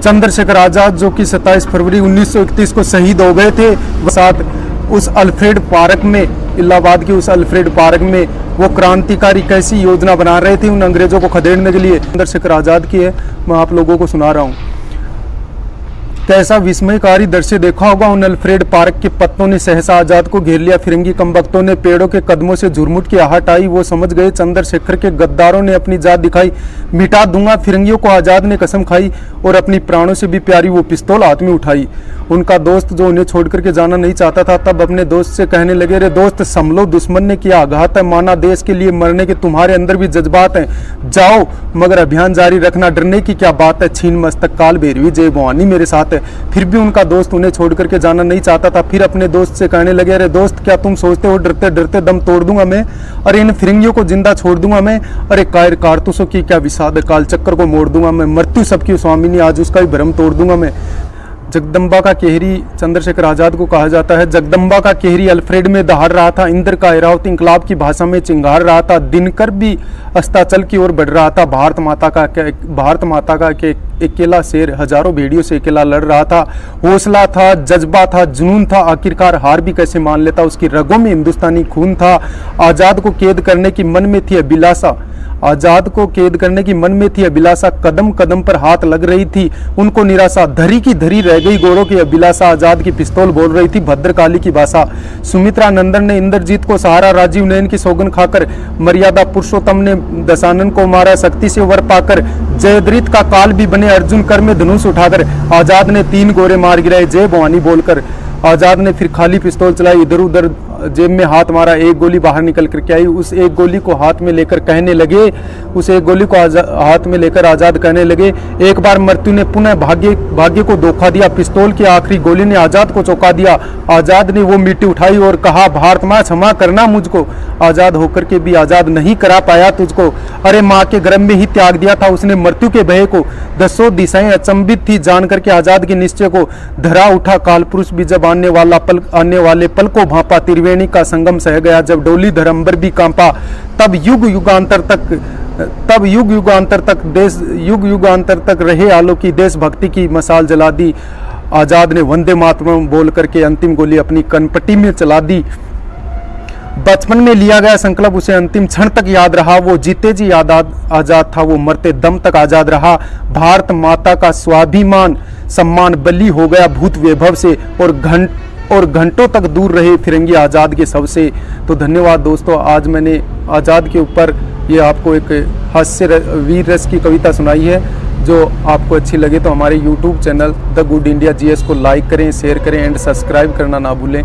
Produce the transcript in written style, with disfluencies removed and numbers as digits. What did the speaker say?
चंद्रशेखर आजाद जो कि 27 फरवरी 1931 को शहीद हो गए थे, साथ उस अल्फ्रेड पार्क में, इलाहाबाद के उस अल्फ्रेड पार्क में वो क्रांतिकारी कैसी योजना बना रहे थे उन अंग्रेजों को खदेड़ने के लिए। चंद्रशेखर आजाद की है, मैं आप लोगों को सुना रहा हूँ। कैसा विस्मयकारी दृश्य देखा होगा, उन अल्फ्रेड पार्क के पत्तों ने सहसा आजाद को घेर लिया। फिरंगी कमबख्तों ने पेड़ों के कदमों से झुरमुट की आहट आई। वो समझ गए चंद्रशेखर के गद्दारों ने अपनी जात दिखाई। मिटा दूंगा फिरंगियों को आजाद ने कसम खाई और अपनी प्राणों से भी प्यारी वो पिस्तौल हाथ में उठाई। उनका दोस्त जो उन्हें छोड़ करके जाना नहीं चाहता था, तब अपने दोस्त से कहने लगे, रे दोस्त संभलो, दुश्मन ने किया आघात है, माना देश के लिए मरने के तुम्हारे अंदर भी जज्बात हैं, जाओ मगर अभियान जारी रखना, डरने की क्या बात है, छीन मस्तक काल भैरवी जय भवानी मेरे साथ है। फिर भी उनका दोस्त उन्हें छोड़ करके जाना नहीं चाहता था। फिर अपने दोस्त से कहने लगे, अरे दोस्त क्या तुम सोचते हो डरते डरते दम तोड़ दूंगा मैं, अरे इन फिरंगियों को जिंदा छोड़ दूंगा मैं, अरे कायर कारतूसों की क्या विषाद, काल चक्कर को मोड़ दूंगा मैं, मृत्यु सबकी स्वामिनी, आज उसका भी भ्रम तोड़ दूंगा मैं। जगदम्बा का केहरी चंद्रशेखर आजाद को कहा जाता है। जगदम्बा का केहरी अल्फ्रेड में दहाड़ रहा था। इंद्र का ऐरावत इंकलाब की भाषा में चिंगार रहा था। दिनकर भी अस्ताचल की ओर बढ़ रहा था। भारत माता का अकेला शेर हजारों भेड़ियों से अकेला लड़ रहा था। हौसला था, जज्बा था, जुनून था, आखिरकार हार भी कैसे मान लेता। उसकी रगों में हिंदुस्तानी खून था। आजाद को कैद करने की मन में थी अभिलाषा, आजाद को कैद करने की मन में थी अभिलाषा। कदम कदम पर हाथ लग रही थी उनको निराशा। धरी की धरी रह गई गोरों की अभिलाषा। आजाद की पिस्तौल बोल रही थी भद्रकाली की भाषा। सुमित्रा नंदन ने इंद्रजीत को सहारा। राजीव नयन की सौगन खाकर मर्यादा पुरुषोत्तम ने दशानन को मारा। शक्ति से वर पाकर जयद्रथ का काल भी बने। अर्जुन कर में धनुष उठाकर आजाद ने 3 गोरे मार गिराए जय भवानी बोलकर। आजाद ने फिर खाली पिस्तौल चलाई, इधर उधर जेब में हाथ मारा। एक गोली बाहर निकल करके आई। उस एक गोली को हाथ में लेकर कहने लगे, हाथ में लेकर आजाद कहने लगे, एक बार मृत्यु ने पुनः भाग्य को धोखा दिया। पिस्तौल की आखिरी गोली ने आजाद को चौंका दिया। आजाद ने वो मिट्टी उठाई और कहा, भारत माँ क्षमा करना मुझको, आजाद होकर के भी आजाद नहीं करा पाया तुझको। अरे माँ के गर्भ में ही त्याग दिया था उसने मृत्यु के भय को। 10 दिशाएं अचंभित थी जान करके आजाद के निश्चय को। धरा उठा काल पुरुष भी जब आने वाले पल को भांपा। त्रिवेणी का संगम सह गया जब डोली धरम्बर भी कांपा। तब युग युगांतर तक रहे आलोकी देशभक्ति की मसाल जला दी। आजाद ने वंदे मातरम बोल करके अंतिम गोली अपनी कनपट्टी में चला दी। बचपन में लिया गया संकल्प उसे अंतिम क्षण तक याद रहा। वो जीते जी आजाद था, वो मरते दम तक आजाद रहा। भारत माता का स्वाभिमान सम्मान बली हो गया भूत वैभव से और घंटों तक दूर रहे फिरंगी आजाद के शव से। तो धन्यवाद दोस्तों, आज मैंने आजाद के ऊपर ये आपको एक हास्य वीर रस की कविता सुनाई है। जो आपको अच्छी लगे तो हमारे YouTube channel the good India GS को लाइक करें, शेयर करें एंड सब्सक्राइब करना ना भूलें।